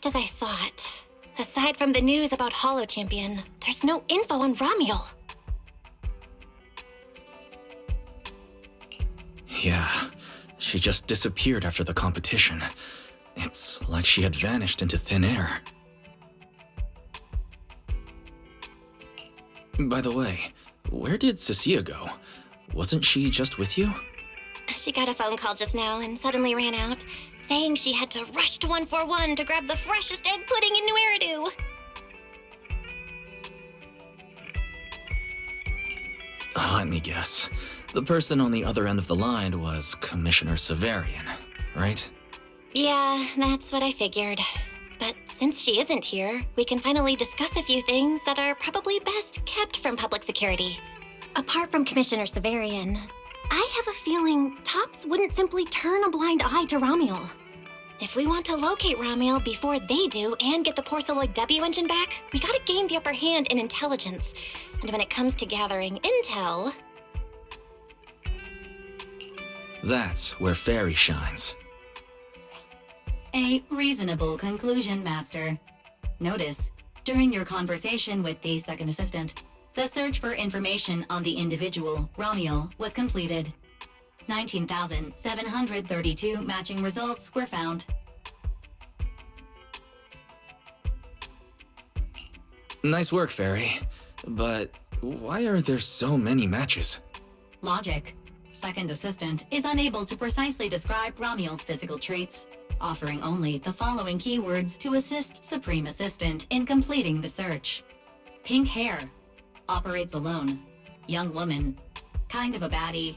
Just as I thought. Aside from the news about Holo Champion, there's no info on Ramiel. Yeah, she just disappeared after the competition. It's like she had vanished into thin air. By the way, where did Cecilia go? Wasn't she just with you? She got a phone call just now and suddenly ran out, saying she had to rush to 141 to grab the freshest egg pudding in New Eridu. Let me guess. The person on the other end of the line was Commissioner Severian, right? Yeah, that's what I figured. But since she isn't here, we can finally discuss a few things that are probably best kept from public security. Apart from Commissioner Severian, I have a feeling Tops wouldn't simply turn a blind eye to Ramiel. If we want to locate Ramiel before they do and get the Porceloid W engine back, we gotta gain the upper hand in intelligence. And when it comes to gathering intel... That's where Fairy shines. A reasonable conclusion, Master. Notice, during your conversation with the second assistant, the search for information on the individual, Ramiel, was completed. 19,732 matching results were found. Nice work, Fairy. But why are there so many matches? Logic. Second assistant is unable to precisely describe Ramiel's physical traits, offering only the following keywords to assist Supreme Assistant in completing the search. Pink hair. Operates alone. Young woman. Kind of a baddie.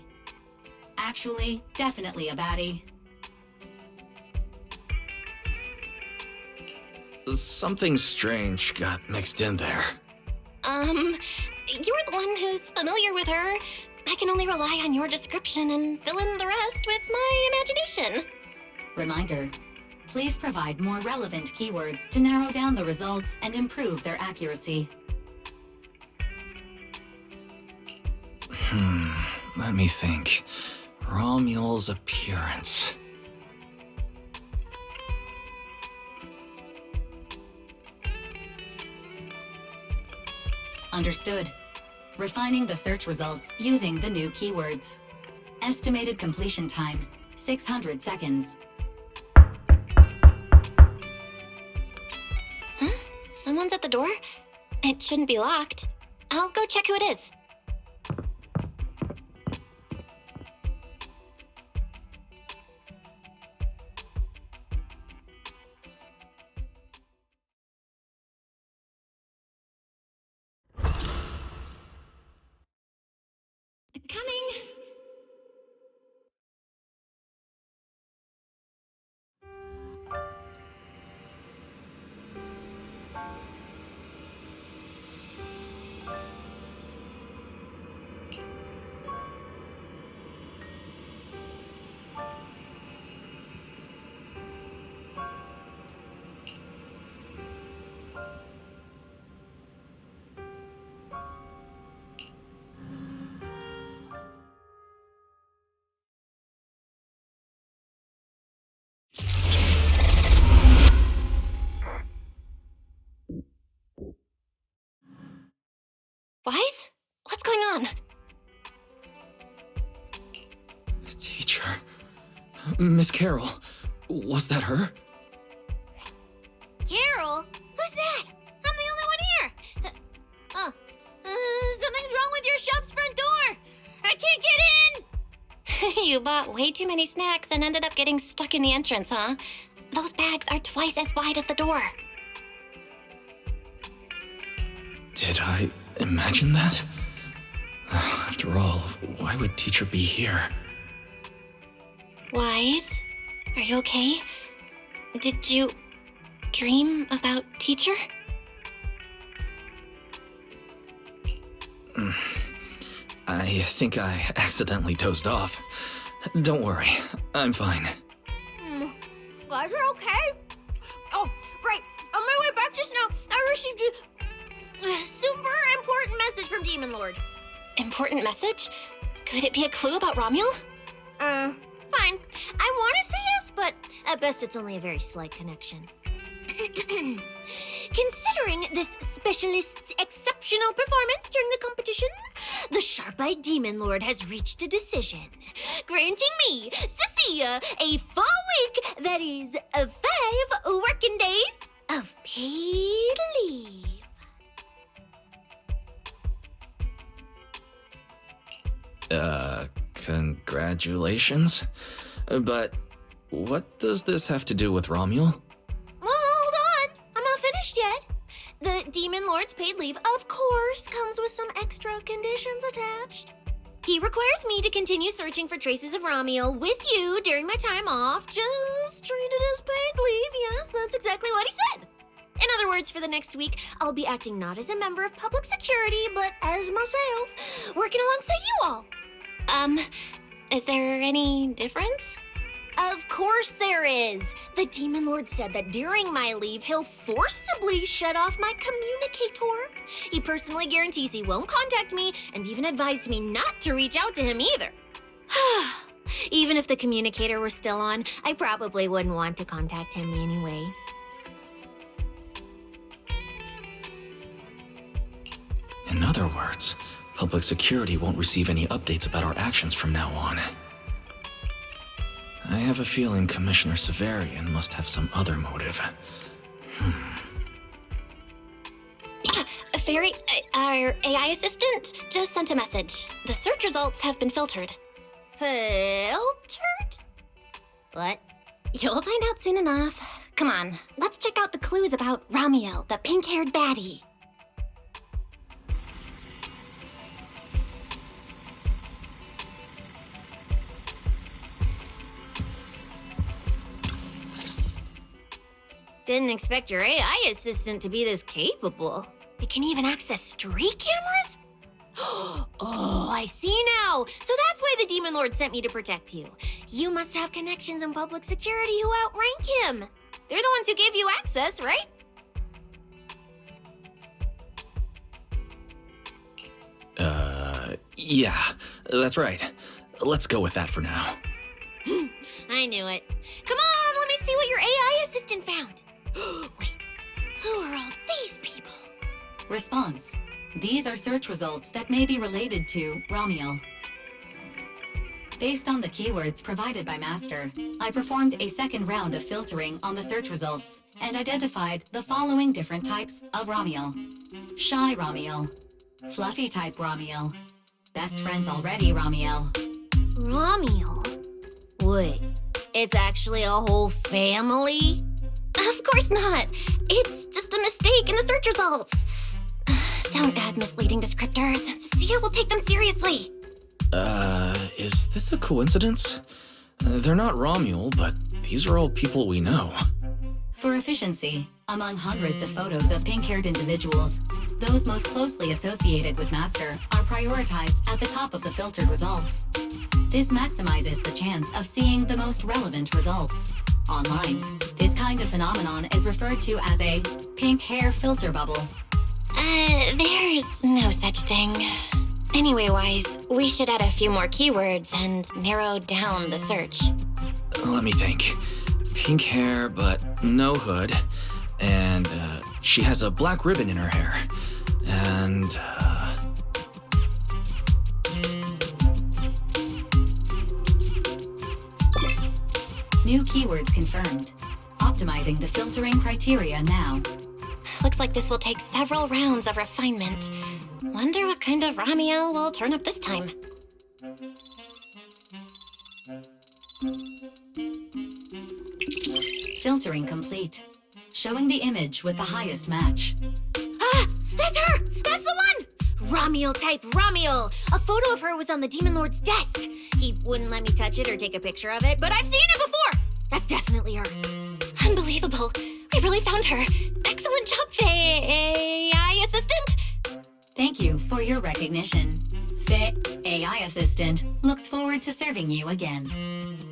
Actually, definitely a baddie. Something strange got mixed in there. You're the one who's familiar with her. I can only rely on your description and fill in the rest with my imagination. Reminder. Please provide more relevant keywords to narrow down the results and improve their accuracy. Let me think. Ramiel's appearance. Understood. Refining the search results using the new keywords. Estimated completion time, 600 seconds. Huh? Someone's at the door? It shouldn't be locked. I'll go check who it is. Coming! Wise? What's going on? Teacher. Miss Carol. Was that her? Carol? Who's that? I'm the only one here! Something's wrong with your shop's front door! I can't get in! You bought way too many snacks and ended up getting stuck in the entrance, huh? Those bags are twice as wide as the door. Did I imagine that? After all, why would Teacher be here? Wise? Are you okay? Did you dream about Teacher? I think I accidentally dozed off. Don't worry, I'm fine. Glad you're okay. Oh, right. On my way back just now, I received a super important message from Demon Lord. Important message? Could it be a clue about Ramiel? Fine. I want to say yes, but at best it's only a very slight connection. Considering this specialist's exceptional performance during the competition, the Sharp-Eyed Demon Lord has reached a decision, granting me, Cecilia, a full week, that is, 5 working days of paid leave. Congratulations. But what does this have to do with Romuald? Well, hold on. I'm not finished yet. The Demon Lord's paid leave, of course, comes with some extra conditions attached. He requires me to continue searching for traces of Romuald with you during my time off. Just treat it as paid leave. Yes, that's exactly what he said. In other words, for the next week, I'll be acting not as a member of public security, but as myself, working alongside you all. Is there any difference? Of course there is. The Demon Lord said that during my leave, he'll forcibly shut off my communicator. He personally guarantees he won't contact me and even advised me not to reach out to him either. Even if the communicator were still on, I probably wouldn't want to contact him anyway. In other words, public security won't receive any updates about our actions from now on. I have a feeling Commissioner Severian must have some other motive. Fairy, our AI assistant just sent a message. The search results have been filtered. Filtered? What? You'll find out soon enough. Come on, let's check out the clues about Romuald, the pink-haired baddie. Didn't expect your AI assistant to be this capable. It can even access street cameras? Oh, I see now. So that's why the Demon Lord sent me to protect you. You must have connections in public security who outrank him. They're the ones who gave you access, right? Yeah, that's right. Let's go with that for now. I knew it. Come on, let me see what your AI assistant found. Wait, who are all these people? Response. These are search results that may be related to Romuald. Based on the keywords provided by Master, I performed a second round of filtering on the search results and identified the following different types of Romuald. Shy Romuald, Fluffy type Romuald, Best Friends Already Romuald. Romuald? Wait, it's actually a whole family? Of course not. It's just a mistake in the search results. Don't add misleading descriptors. Cecilia will take them seriously. Is this a coincidence? They're not Romuald, but these are all people we know. For efficiency, among hundreds of photos of pink-haired individuals, those most closely associated with Master are prioritized at the top of the filtered results. This maximizes the chance of seeing the most relevant results. Online, this kind of phenomenon is referred to as a pink hair filter bubble. There's no such thing. Anyway-wise, we should add a few more keywords and narrow down the search. Let me think. Pink hair, but no hood. And, she has a black ribbon in her hair. And, New keywords confirmed. Optimizing the filtering criteria now. Looks like this will take several rounds of refinement. Wonder what kind of Romuald will turn up this time. Filtering complete. Showing the image with the highest match. Ah, that's her! That's the one! Romuald type Romuald! A photo of her was on the Demon Lord's desk. He wouldn't let me touch it or take a picture of it, but I've seen it before! That's definitely her. Unbelievable. We really found her. Excellent job, AI assistant. Thank you for your recognition. AI assistant looks forward to serving you again.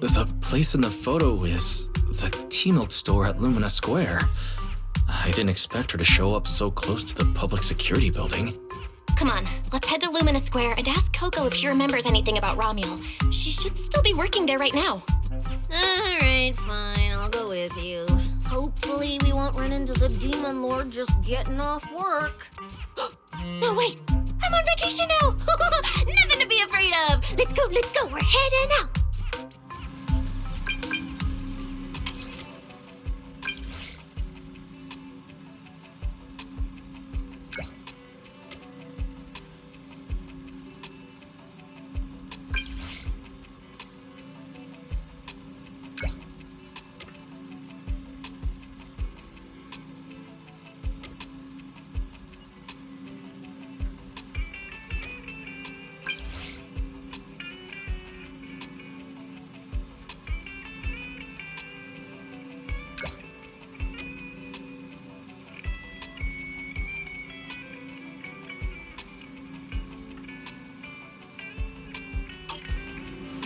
the place in the photo is the T-Milk store at Lumina Square. I didn't expect her to show up so close to the public security building. Come on, let's head to Lumina Square and ask Coco if she remembers anything about Romuald. She should still be working there right now. All right, fine, I'll go with you. Hopefully we won't run into the Demon Lord just getting off work. No, wait! I'm on vacation now! Nothing to be afraid of! Let's go! We're heading out!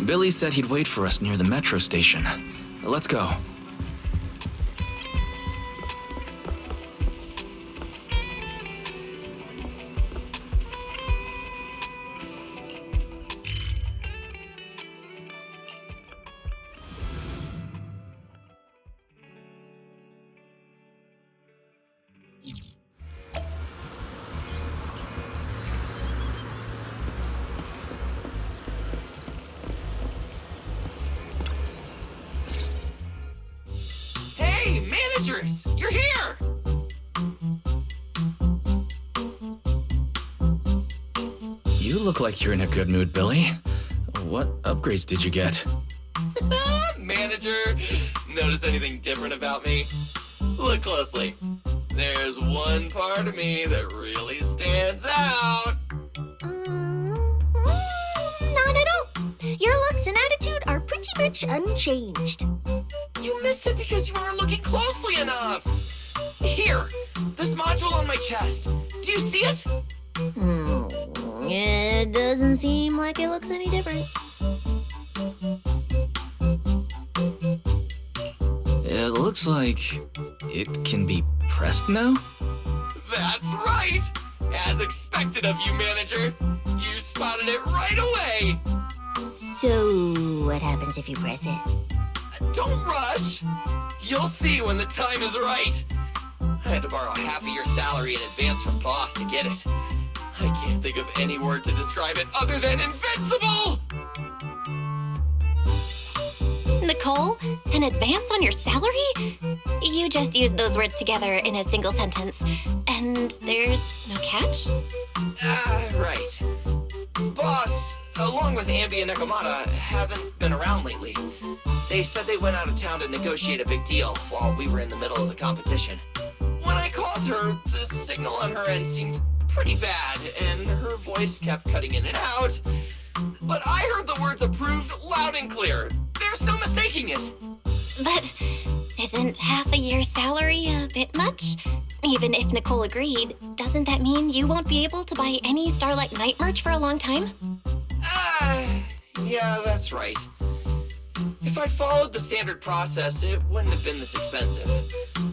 Billy said he'd wait for us near the metro station. Let's go. Hey, managers! You're here! You look like you're in a good mood, Billy. What upgrades did you get? Manager, notice anything different about me? Look closely. There's one part of me that really stands out. Not at all. Your looks and attitude are pretty much unchanged. You missed it because you weren't looking closely enough. Here, this module on my chest. Do you see it? It doesn't seem like it looks any different. It looks like it can be pressed now? That's right! As expected of you, manager. You spotted it right away. So, what happens if you press it? Don't rush. You'll see when the time is right. I had to borrow half of your salary in advance from boss to get it. I can't think of any word to describe it other than invincible! Nicole, an advance on your salary? You just used those words together in a single sentence. And there's no catch? Right. Boss, along with Ambi and Nekomata, haven't been around lately. They said they went out of town to negotiate a big deal while we were in the middle of the competition. When I called her, the signal on her end seemed pretty bad, and her voice kept cutting in and out. But I heard the words approved loud and clear. There's no mistaking it. But isn't half a year's salary a bit much? Even if Nicole agreed, doesn't that mean you won't be able to buy any Starlight Knight merch for a long time? Yeah, that's right. If I'd followed the standard process, it wouldn't have been this expensive.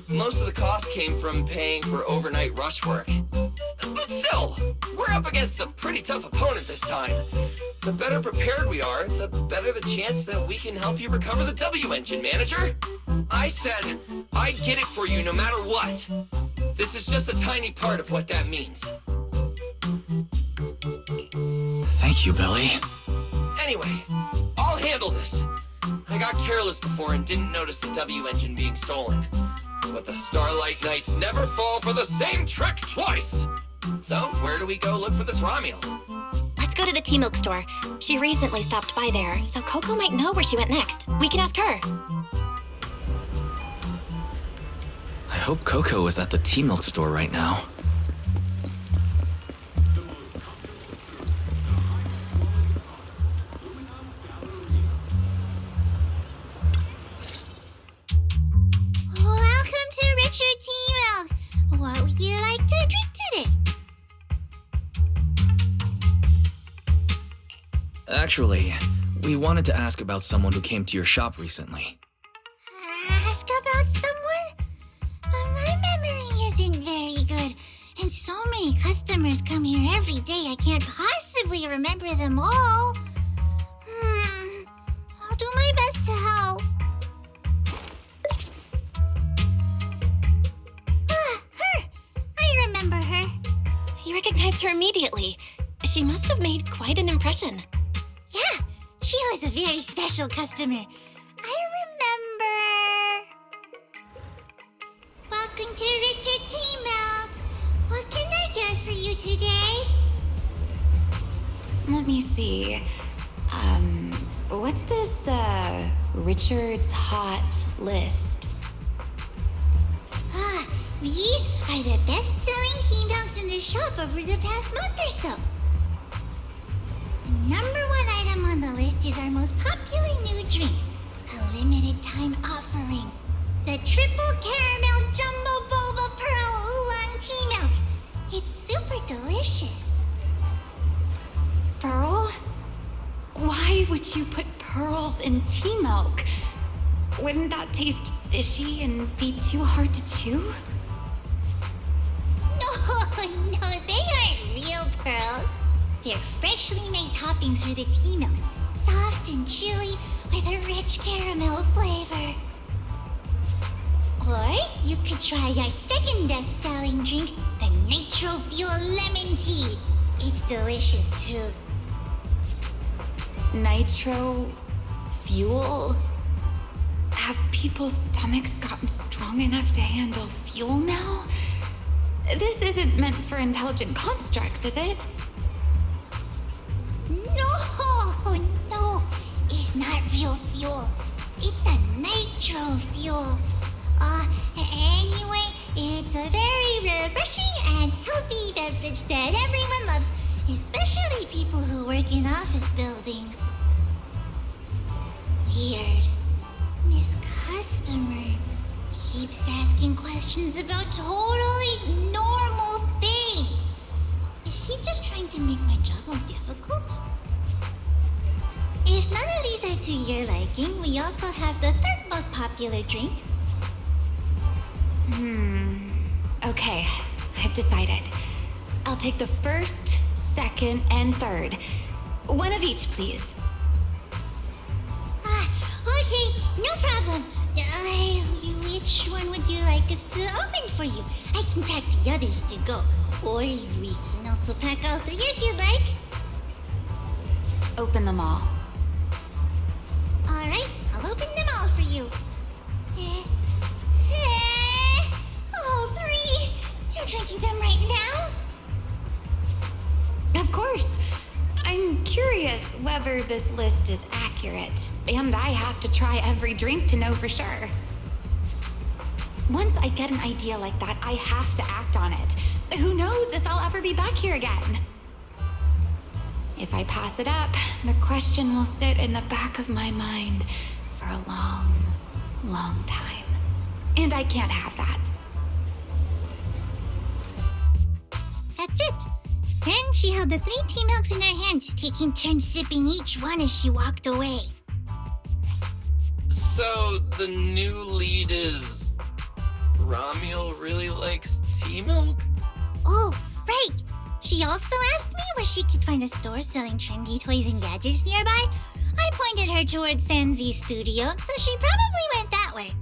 Most of the cost came from paying for overnight rush work. But still, we're up against a pretty tough opponent this time. The better prepared we are, the better the chance that we can help you recover the W engine, manager. I said I'd get it for you no matter what. This is just a tiny part of what that means. Thank you, Billy. Anyway, I'll handle this. I got careless before and didn't notice the W engine being stolen. But the Starlight Knights never fall for the same trick twice! So, where do we go look for this Romuel? Let's go to the tea milk store. She recently stopped by there, so Coco might know where she went next. We can ask her. I hope Coco is at the tea milk store right now. Welcome to Richard Tea Milk. What would you like to drink today? Actually, we wanted to ask about someone who came to your shop recently. Ask about someone? My memory isn't very good, and so many customers come here every day I can't possibly remember them all. I'll do my best to help. recognized her immediately. She must have made quite an impression. Yeah, she was a very special customer. I remember. Welcome to Richard T. Milk. What can I get for you today? Let me see. What's this, Richard's Hot list? These are the best-selling tea milks in the shop over the past month or so. The number one item on the list is our most popular new drink, a limited-time offering. The Triple Caramel Jumbo Boba Pearl Oolong Tea Milk. It's super delicious. Pearl? Why would you put pearls in tea milk? Wouldn't that taste fishy and be too hard to chew? No, they aren't real pearls. They're freshly made toppings for the tea milk, soft and chewy with a rich caramel flavor. Or you could try our second best-selling drink, the Nitro Fuel Lemon Tea. It's delicious too. Nitro fuel? Have people's stomachs gotten strong enough to handle fuel now? This isn't meant for intelligent constructs, is it? No, it's not real fuel. It's a nitro fuel. Anyway, it's a very refreshing and healthy beverage that everyone loves, especially people who work in office buildings. Weird. Miss Customer keeps asking questions about totally normal things. Is she just trying to make my job more difficult? If none of these are to your liking, we also have the third most popular drink. Okay, I've decided. I'll take the first, second, and third. One of each, please. Okay, no problem. Which one would you like us to open for you? I can pack the others to go. Or we can also pack all three if you'd like. Open them all. Alright, I'll open them all for you. All three? You're drinking them right now? Of course. I'm curious whether this list is accurate, and I have to try every drink to know for sure. Once I get an idea like that, I have to act on it. Who knows if I'll ever be back here again? If I pass it up, the question will sit in the back of my mind for a long, long time. And I can't have that. That's it. Then she held the 3 tea milks in her hands, taking turns sipping each one as she walked away. So, the new lead is... Romuel really likes tea milk? Oh, right. She also asked me where she could find a store selling trendy toys and gadgets nearby. I pointed her towards ZZZ Studio, so she probably went that way.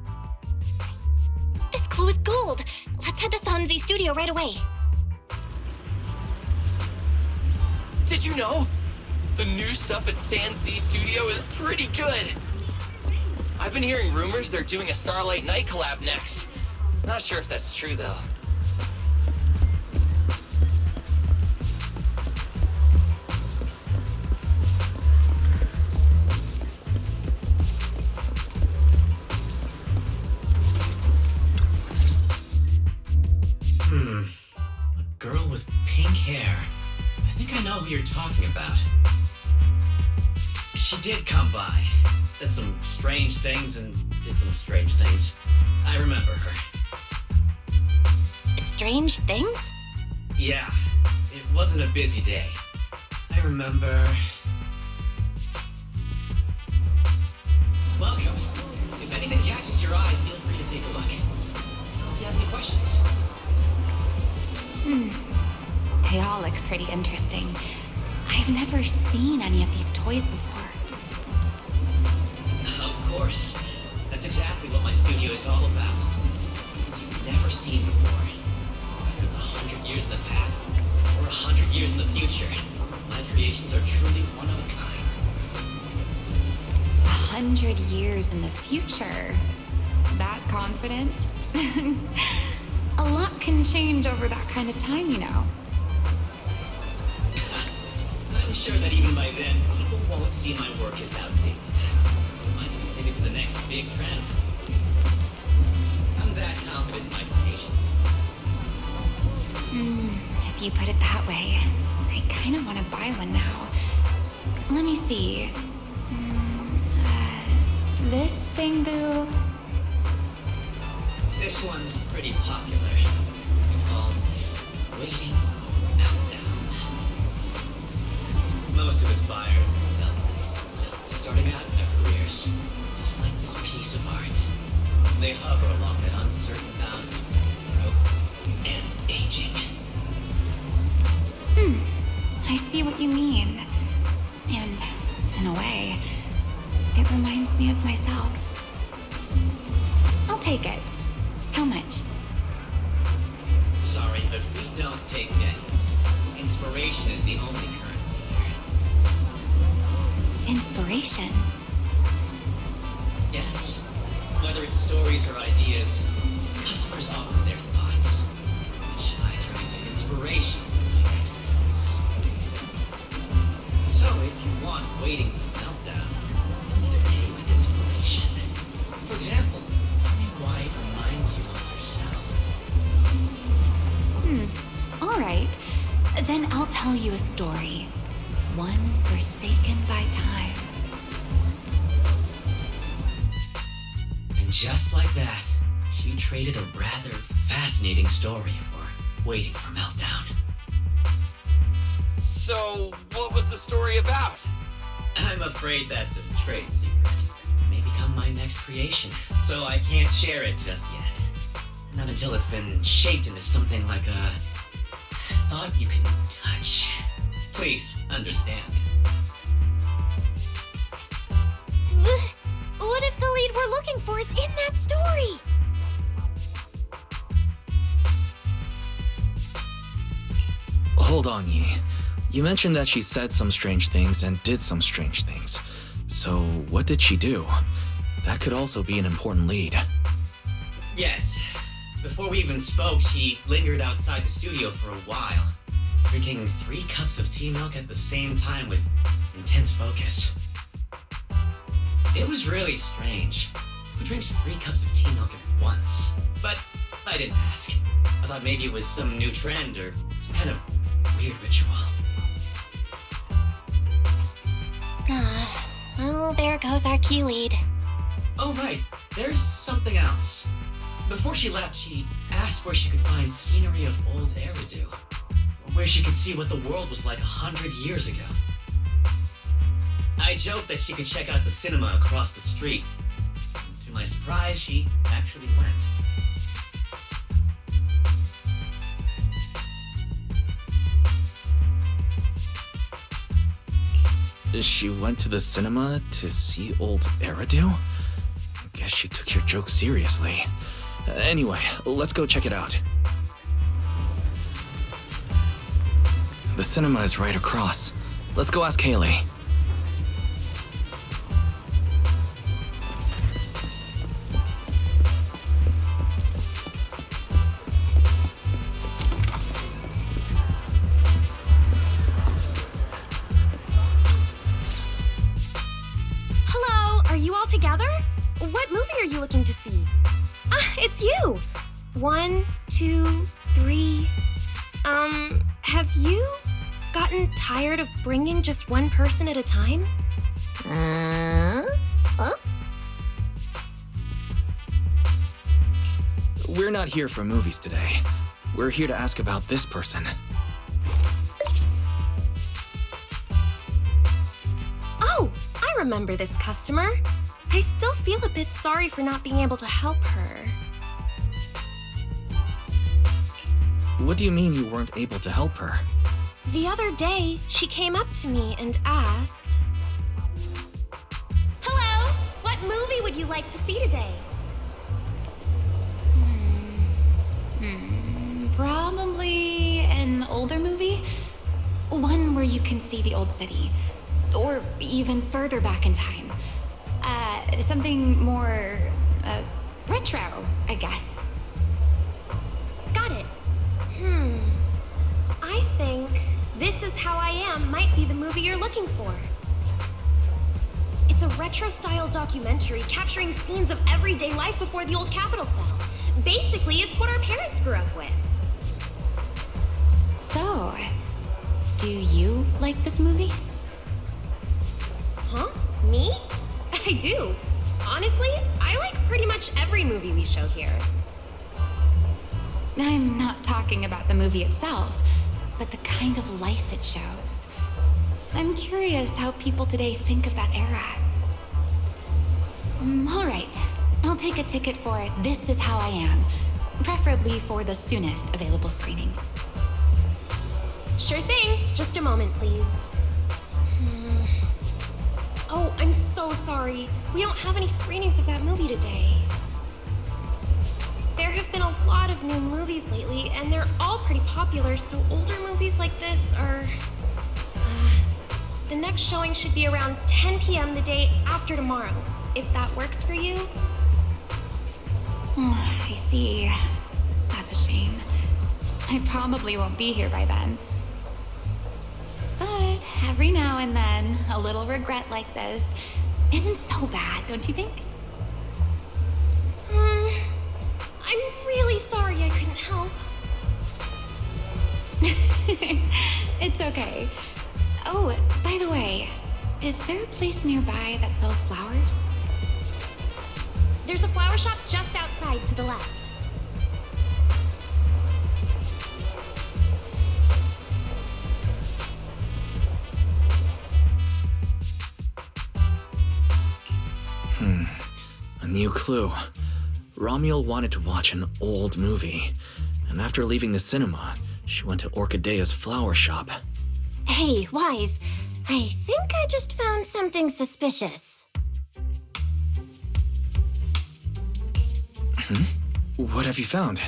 This clue is gold. Let's head to ZZZ Studio right away. Did you know? The new stuff at ZZZ Studio is pretty good. I've been hearing rumors they're doing a Starlight Night collab next. Not sure if that's true, though. A girl with pink hair. I think I know who you're talking about. She did come by, said some strange things and did some strange things. I remember her. Strange things? Yeah, it wasn't a busy day. I remember... Welcome. If anything catches your eye, feel free to take a look. If you have any questions. They all look pretty interesting. I've never seen any of these toys before. Of course. That's exactly what my studio is all about. Things you've never seen before. Whether it's 100 years in the past, or for 100 years in the future. My creations are truly one of a kind. 100 years in the future? That confident? A lot can change over that kind of time, you know. I'm sure that even by then, people won't see my work as outdated. They might even think it's the next big trend. I'm that confident in my creations. If you put it that way, I kind of want to buy one now. Let me see. This bamboo. This one's pretty popular. It's called Waiting for Meltdown. Most of its buyers are young, just starting out in their careers, just like this piece of art. They hover along that uncertain boundary between growth and aging. I see what you mean. And, in a way, it reminds me of myself. I'll take it. How much? Sorry, but we don't take pennies. Inspiration is the only currency here. Inspiration? Yes. Whether it's stories or ideas, customers offer their thoughts, which I turn into inspiration for my next piece. So if you want Waiting for Meltdown, you'll need to pay with inspiration. For example, tell me why it reminds you of yourself. All right. Then I'll tell you a story. One forsaken by time. And just like that, she traded a rather fascinating story for Waiting for Meltdown. So, what was the story about? I'm afraid that's a trade secret. It may become my next creation, so I can't share it just yet. Not until it's been shaped into something like a thought you can touch. Please, understand. What if the lead we're looking for is in that story? Hold on, Yi. You mentioned that she said some strange things and did some strange things. So, what did she do? That could also be an important lead. Yes. Before we even spoke, she lingered outside the studio for a while, drinking 3 cups of tea milk at the same time with intense focus. It was really strange. Who drinks 3 cups of tea milk at once? But I didn't ask. I thought maybe it was some new trend or some kind of weird ritual. Well, there goes our key lead. Oh, right. There's something else. Before she left, she asked where she could find scenery of old Eridu, or where she could see what the world was like 100 years ago. I joked that she could check out the cinema across the street. And to my surprise, she actually went. She went to the cinema to see old Eridu? I guess she took your joke seriously. Anyway, let's go check it out. The cinema is right across. Let's go ask Haley. Hello, are you all together? What movie are you looking to see? Ah, it's you! 1, 2, 3. Have you gotten tired of bringing just one person at a time? We're not here for movies today. We're here to ask about this person. Oh, I remember this customer. I still feel a bit sorry for not being able to help her. What do you mean you weren't able to help her? The other day, she came up to me and asked, "Hello, what movie would you like to see today?" Probably an older movie. One where you can see the old city. Or even further back in time. Something more, retro, I guess. Got it. I think This Is How I Am might be the movie you're looking for. It's a retro-style documentary capturing scenes of everyday life before the old Capitol fell. Basically, it's what our parents grew up with. So, do you like this movie? Huh? Me? I do. Honestly, I like pretty much every movie we show here. I'm not talking about the movie itself, but the kind of life it shows. I'm curious how people today think of that era. All right, I'll take a ticket for This Is How I Am, preferably for the soonest available screening. Sure thing. Just a moment, please. Oh, I'm so sorry. We don't have any screenings of that movie today. There have been a lot of new movies lately, and they're all pretty popular, so older movies like this are... the next showing should be around 10 p.m. the day after tomorrow, if that works for you. Oh, I see. That's a shame. I probably won't be here by then. But every now and then, a little regret like this isn't so bad, don't you think? I'm really sorry I couldn't help. It's okay. Oh, by the way, is there a place nearby that sells flowers? There's a flower shop just outside to the left. A new clue. Romuald wanted to watch an old movie, and after leaving the cinema, she went to Orchidea's flower shop. Hey, Wise, I think I just found something suspicious. What have you found?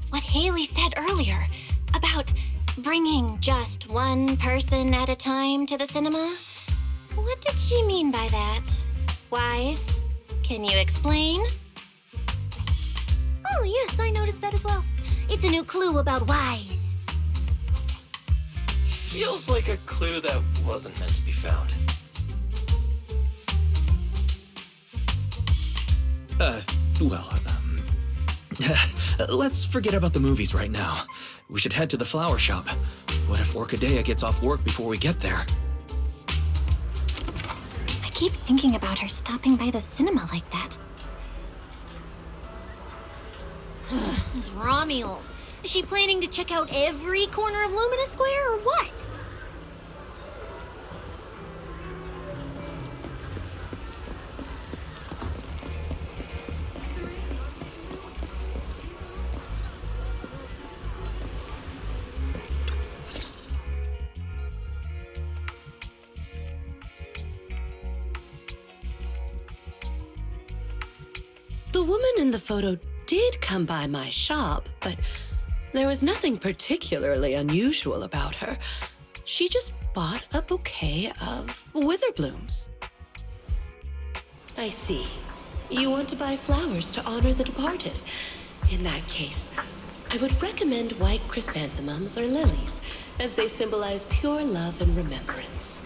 What Haley said earlier about bringing just one person at a time to the cinema. What did she mean by that? Wise, can you explain? Oh, yes, I noticed that as well. It's a new clue about Wise. Feels like a clue that wasn't meant to be found. Let's forget about the movies right now. We should head to the flower shop. What if Orchidea gets off work before we get there? I keep thinking about her stopping by the cinema like that. This Romuald. Is she planning to check out every corner of Lumina Square or what? The woman in the photo did come by my shop, but there was nothing particularly unusual about her. She just bought a bouquet of witherblooms. I see. You want to buy flowers to honor the departed. In that case, I would recommend white chrysanthemums or lilies, as they symbolize pure love and remembrance.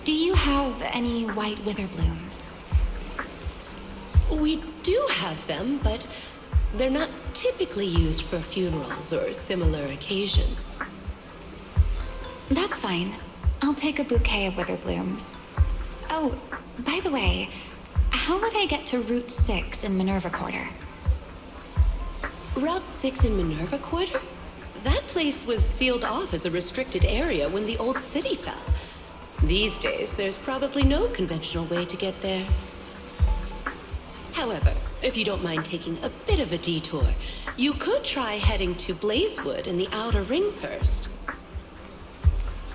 Do you have any white witherblooms? We do have them, but they're not typically used for funerals or similar occasions. That's fine. I'll take a bouquet of witherblooms. Oh, by the way, how would I get to Route 6 in Minerva Quarter? Route 6 in Minerva Quarter? That place was sealed off as a restricted area when the old city fell. These days, there's probably no conventional way to get there. However, if you don't mind taking a bit of a detour, you could try heading to Blazewood in the Outer Ring first.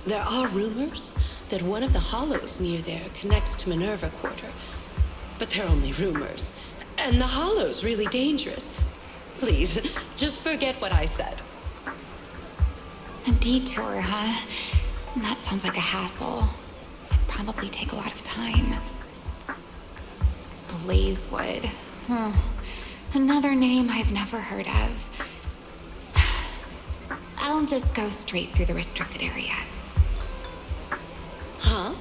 There are rumors that one of the hollows near there connects to Minerva Quarter, but they're only rumors, and the hollow's really dangerous. Please, just forget what I said. A detour, huh? That sounds like a hassle. It'd probably take a lot of time. Blazewood. Another name I've never heard of. I'll just go straight through the restricted area. Huh?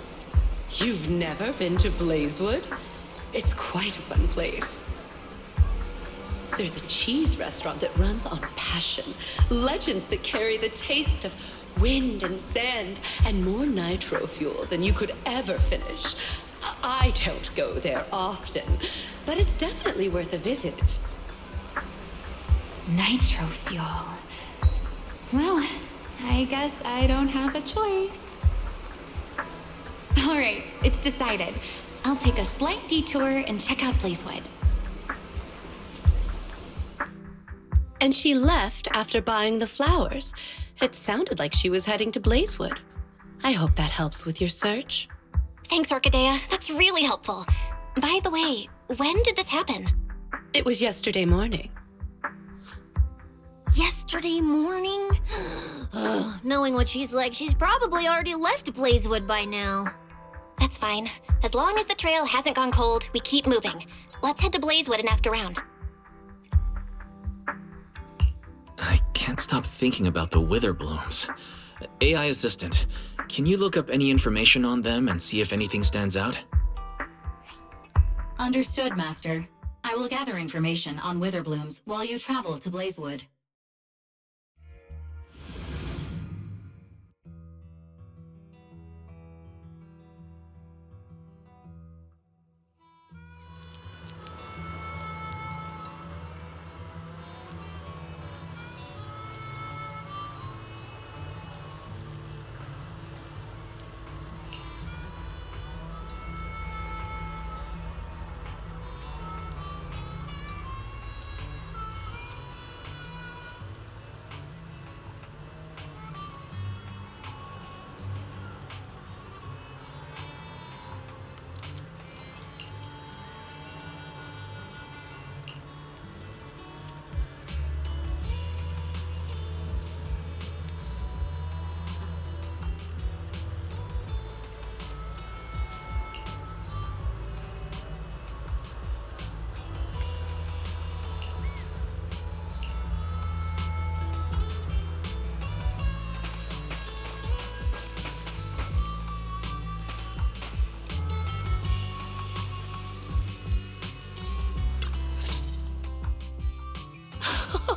You've never been to Blazewood? It's quite a fun place. There's a cheese restaurant that runs on passion. Legends that carry the taste of wind and sand and more nitro fuel than you could ever finish. I don't go there often, but it's definitely worth a visit. Nitro fuel. Well, I guess I don't have a choice. All right, it's decided. I'll take a slight detour and check out Blazewood. And she left after buying the flowers. It sounded like she was heading to Blazewood. I hope that helps with your search. Thanks, Orchidea. That's really helpful. By the way, when did this happen? It was yesterday morning. Yesterday morning? Knowing what she's like, she's probably already left Blazewood by now. That's fine. As long as the trail hasn't gone cold, we keep moving. Let's head to Blazewood and ask around. I can't stop thinking about the wither blooms. AI assistant, can you look up any information on them and see if anything stands out? Understood, Master. I will gather information on wither blooms while you travel to Blazewood.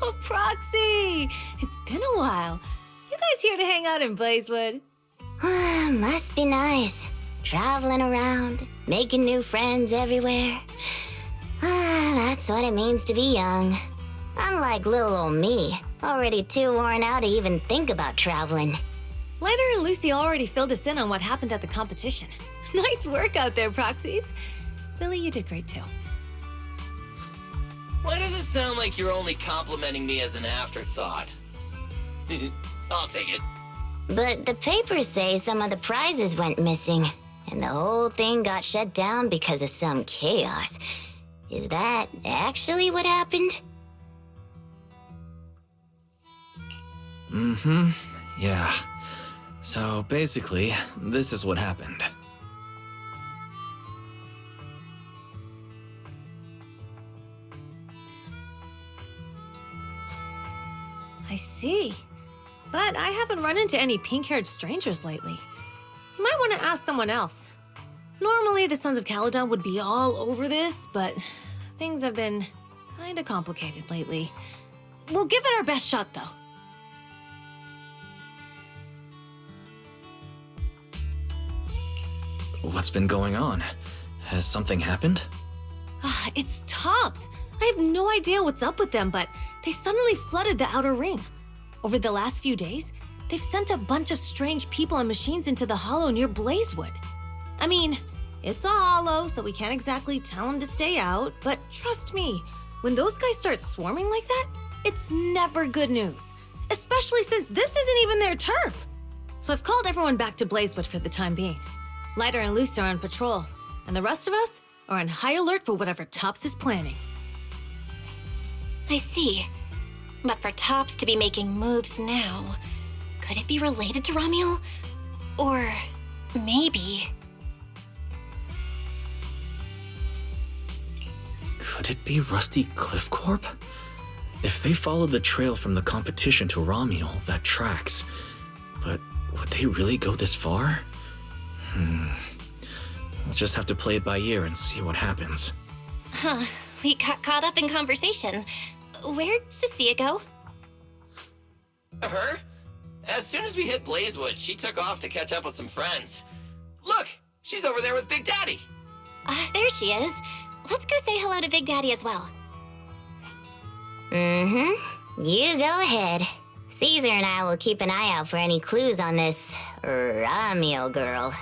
Oh, Proxy! It's been a while. You guys here to hang out in Blazewood? Must be nice. Traveling around, making new friends everywhere. That's what it means to be young. Unlike little old me, already too worn out to even think about traveling. Lighter and Lucy already filled us in on what happened at the competition. Nice work out there, Proxies. Billy, you did great too. Why does it sound like you're only complimenting me as an afterthought? I'll take it. But the papers say some of the prizes went missing, and the whole thing got shut down because of some chaos. Is that actually what happened? Yeah. So basically, this is what happened. I see. But I haven't run into any pink-haired strangers lately. You might want to ask someone else. Normally, the Sons of Caledon would be all over this, but things have been kinda complicated lately. We'll give it our best shot, though. What's been going on? Has something happened? It's Tops. I have no idea what's up with them, but they suddenly flooded the outer ring. Over the last few days, they've sent a bunch of strange people and machines into the hollow near Blazewood. I mean, it's a hollow, so we can't exactly tell them to stay out, but trust me, when those guys start swarming like that, it's never good news, especially since this isn't even their turf. So I've called everyone back to Blazewood for the time being. Lighter and Lucy are on patrol, and the rest of us are on high alert for whatever Tops is planning. I see. But for Tops to be making moves now, Could it be related to Ramiel? Or maybe... Could it be Rusty Cliff Corp? If they followed the trail from the competition to Ramiel, that tracks. But would they really go this far? We'll just have to play it by ear and see what happens. Huh, we got caught up in conversation. Where'd Cecilia go? Her? As soon as we hit Blazewood, she took off to catch up with some friends. Look, she's over there with Big Daddy. There she is. Let's go say hello to Big Daddy as well. You go ahead. Caesar and I will keep an eye out for any clues on this Ramiel girl.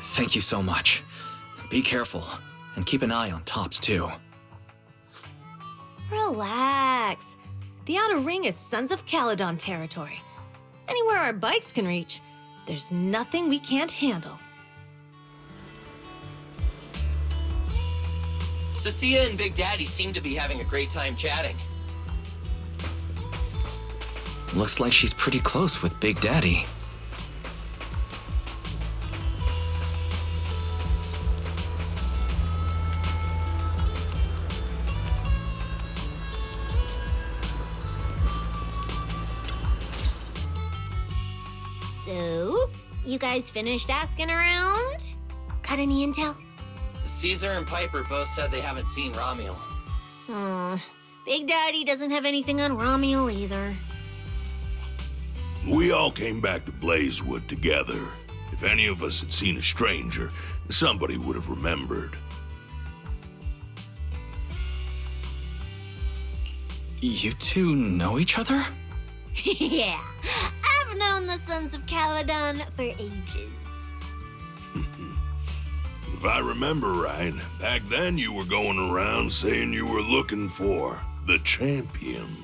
Thank you so much. Be careful, and keep an eye on Tops too. Relax. The Outer Ring is Sons of Caledon territory. Anywhere our bikes can reach, there's nothing we can't handle. Cecilia and Big Daddy seem to be having a great time chatting. Looks like she's pretty close with Big Daddy. So, you guys finished asking around? Got any intel? Caesar and Piper both said they haven't seen Ramiel. Big Daddy doesn't have anything on Ramiel either. We all came back to Blazewood together. If any of us had seen a stranger, somebody would have remembered. You two know each other? Yeah, I've known the Sons of Caledon for ages. If I remember right, back then you were going around saying you were looking for the champion.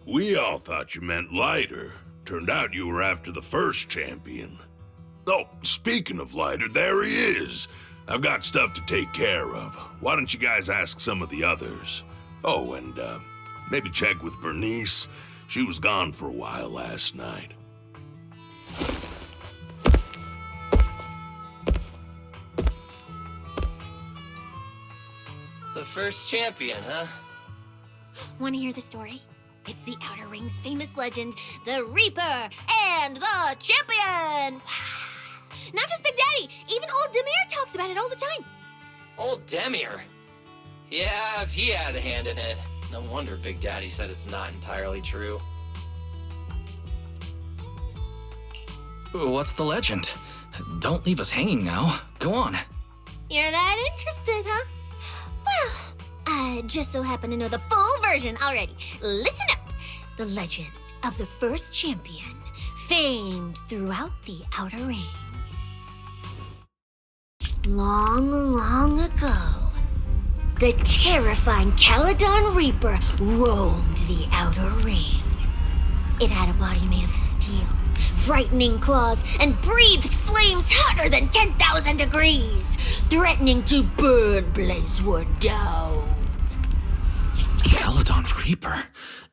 We all thought you meant Lighter. Turned out you were after the first champion. Oh, speaking of Lighter, there he is. I've got stuff to take care of. Why don't you guys ask some of the others? Oh, and maybe check with Bernice. She was gone for a while last night. The first champion, huh? Want to hear the story? It's the Outer Ring's famous legend, the Reaper and the Champion! Not just Big Daddy, even old Demir talks about it all the time. Old Demir? Yeah, if he had a hand in it. No wonder Big Daddy said it's not entirely true. What's the legend? Don't leave us hanging now. Go on. You're that interested, huh? Well, I just so happen to know the full version already. Listen up. The legend of the first champion, famed throughout the Outer Ring. Long, long ago, the terrifying Caledon Reaper roamed the Outer Ring. It had a body made of steel, frightening claws, and breathed flames hotter than 10,000 degrees, threatening to burn Blazewood down. Caledon Reaper?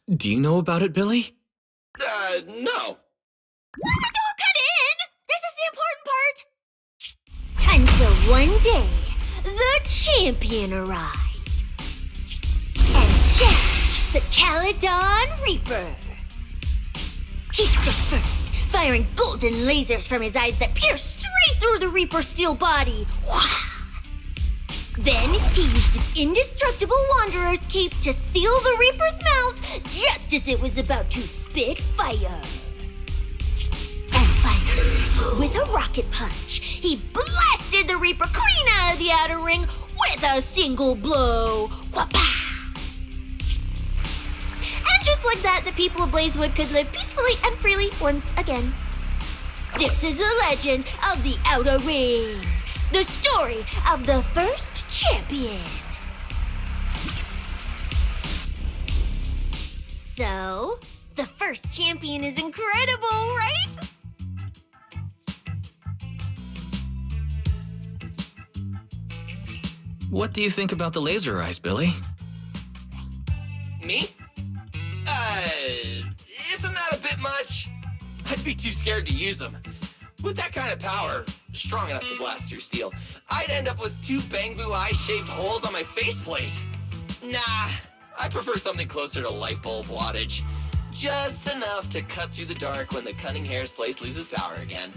Do you know about it, Billy? No. Don't cut in! This is the important part! Until one day, the champion arrived and challenged the Caledon Reaper. He struck first, firing golden lasers from his eyes that pierced straight through the Reaper's steel body. Then he used his indestructible Wanderer's cape to seal the Reaper's mouth just as it was about to spit fire. And finally, with a rocket punch, he blasted the Reaper clean out of the Outer Ring with a single blow. Wha-pa! And just like that, the people of Blazewood could live peacefully and freely once again. This is the legend of the Outer Ring. The story of the first champion. So, the first champion is incredible, right? What do you think about the laser eyes, Billy? Me? Isn't that a bit much? I'd be too scared to use them. With that kind of power, strong enough to blast through steel, I'd end up with 2 Bangbu eye-shaped holes on my faceplate. Nah, I prefer something closer to light bulb wattage. Just enough to cut through the dark when the cunning hair's place loses power again.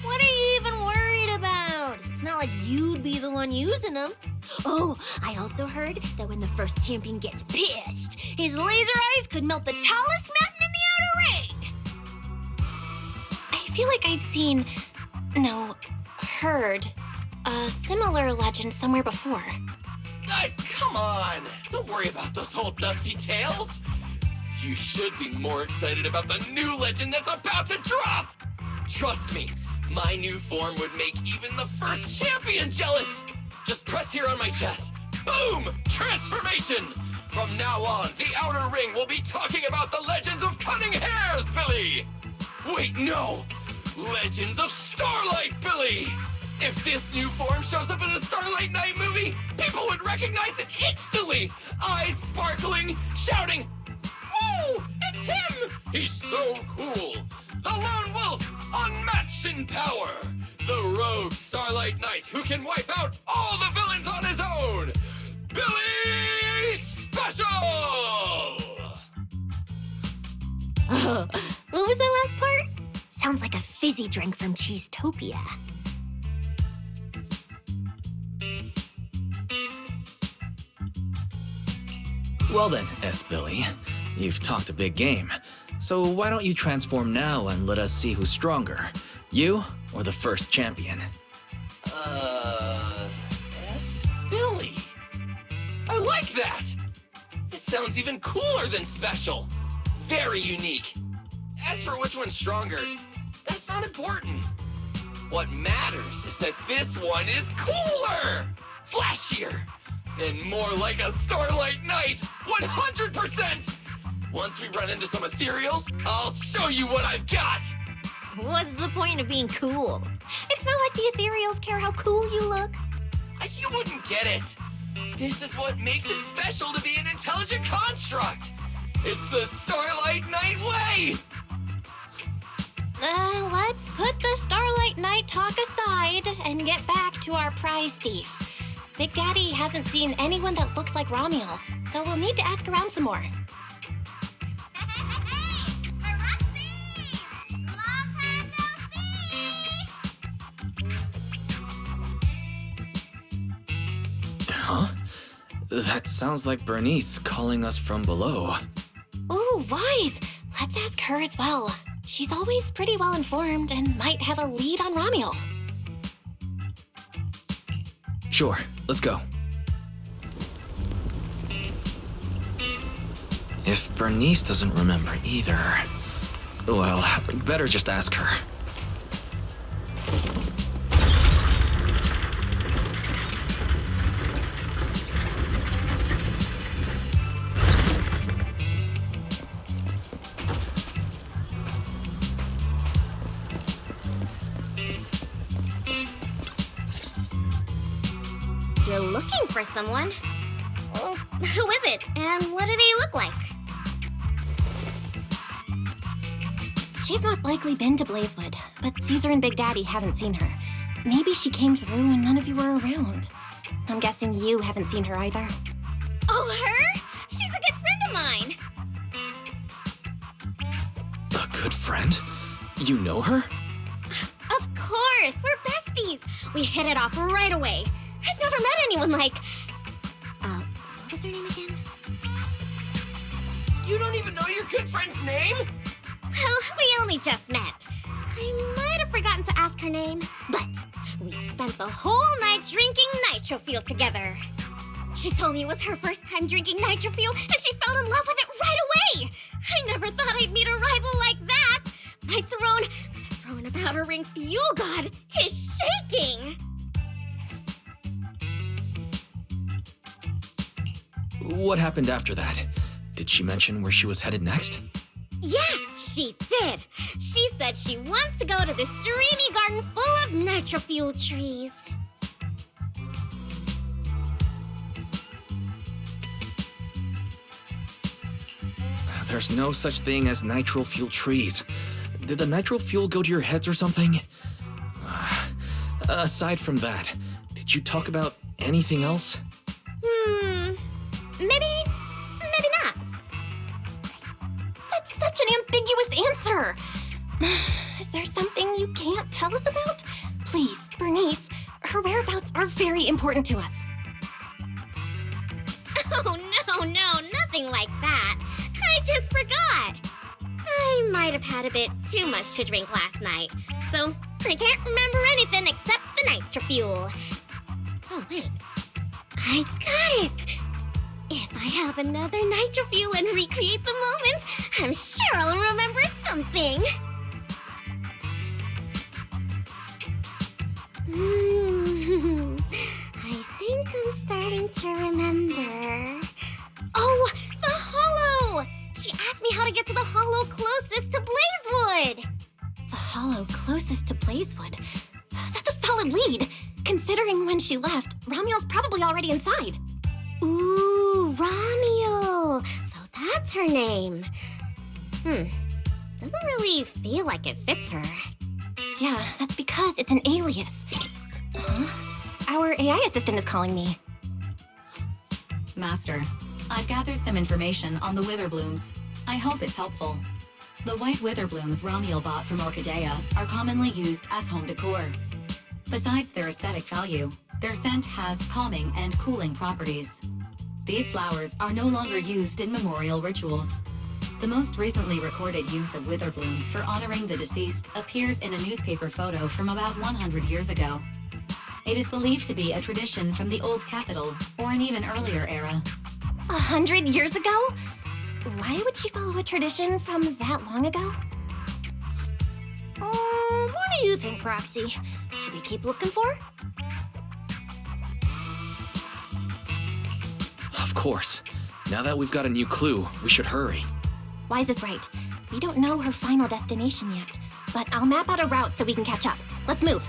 What are you even worried about? It's not like you'd be the one using them. Oh, I also heard that when the first champion gets pissed, his laser eyes could melt the tallest mountain in the outer ring. I feel like I've seen, heard a similar legend somewhere before. Come on! Don't worry about those old dusty tales! You should be more excited about the new legend that's about to drop! Trust me, my new form would make even the first champion jealous! Just press here on my chest. Boom! Transformation! From now on, the outer ring will be talking about the legends of cunning hairs, Billy! Wait, no! Legends of Starlight Billy! If this new form shows up in a Starlight Night movie, people would recognize it instantly! Eyes sparkling, shouting, "Woo! It's him! He's so cool! The Lone Wolf, unmatched in power! The rogue Starlight Knight who can wipe out all the villains on his own! Billy Special!" What was that last part? Sounds like a fizzy drink from Cheesetopia. Well then, S. Billy, you've talked a big game. So why don't you transform now and let us see who's stronger? You or the first champion? S. Billy. I like that! It sounds even cooler than special. Very unique. As for which one's stronger, that's not important. What matters is that this one is cooler, flashier, and more like a Starlight Knight, 100%! Once we run into some ethereals, I'll show you what I've got! What's the point of being cool? It's not like the ethereals care how cool you look. You wouldn't get it. This is what makes it special to be an intelligent construct. It's the Starlight Knight way! Let's put the Starlight Night talk aside and get back to our prize thief. Big Daddy hasn't seen anyone that looks like Ramiel, so we'll need to ask around some more. Huh? That sounds like Bernice calling us from below. Ooh, wise! Let's ask her as well. She's always pretty well informed and might have a lead on Ramiel. Sure, let's go. If Bernice doesn't remember either, well, better just ask her. You're looking for someone? Well, who is it, and what do they look like? She's most likely been to Blazewood, but Caesar and Big Daddy haven't seen her. Maybe she came through when none of you were around. I'm guessing you haven't seen her either. Oh, her? She's a good friend of mine. A good friend? You know her? Of course, we're besties. We hit it off right away. I've never met anyone like... what was her name again? You don't even know your good friend's name? Well, we only just met. I might have forgotten to ask her name, but we spent the whole night drinking Nitro Fuel together. She told me it was her first time drinking Nitro Fuel, and she fell in love with it right away. I never thought I'd meet a rival like that. My throne of Outer Ring Fuel God is shaking. What happened after that? Did she mention where she was headed next? Yeah, she did. She said she wants to go to this dreamy garden full of Nitro Fuel trees. There's no such thing as nitro fuel trees. Did the nitro fuel go to your heads or something? Aside from that, did you talk about anything else? Maybe not. That's such an ambiguous answer. Is there something you can't tell us about? Please, Bernice, her whereabouts are very important to us. Oh, no, nothing like that. I just forgot. I might have had a bit too much to drink last night, so I can't remember anything except the nitro fuel. Oh, wait. I got it! If I have another nitro fuel and recreate the moment, I'm sure I'll remember something. I think I'm starting to remember. Oh, the hollow! She asked me how to get to the hollow closest to Blazewood. The hollow closest to Blazewood. That's a solid lead. Considering when she left, Ramiel's probably already inside. Ooh, Ramiel. So that's her name. Doesn't really feel like it fits her. Yeah, that's because it's an alias. Our AI assistant is calling me. Master, I've gathered some information on the Witherblooms. I hope it's helpful. The white Witherblooms Ramiel bought from Orchidea are commonly used as home decor. Besides their aesthetic value, their scent has calming and cooling properties. These flowers are no longer used in memorial rituals. The most recently recorded use of Witherblooms for honoring the deceased appears in a newspaper photo from about 100 years ago. It is believed to be a tradition from the Old Capital or an even earlier era. 100 years ago? Why would she follow a tradition from that long ago? What do you think, Proxy? Should we keep looking for her? Of course. Now that we've got a new clue, we should hurry. Wise is right. We don't know her final destination yet, but I'll map out a route so we can catch up. Let's move.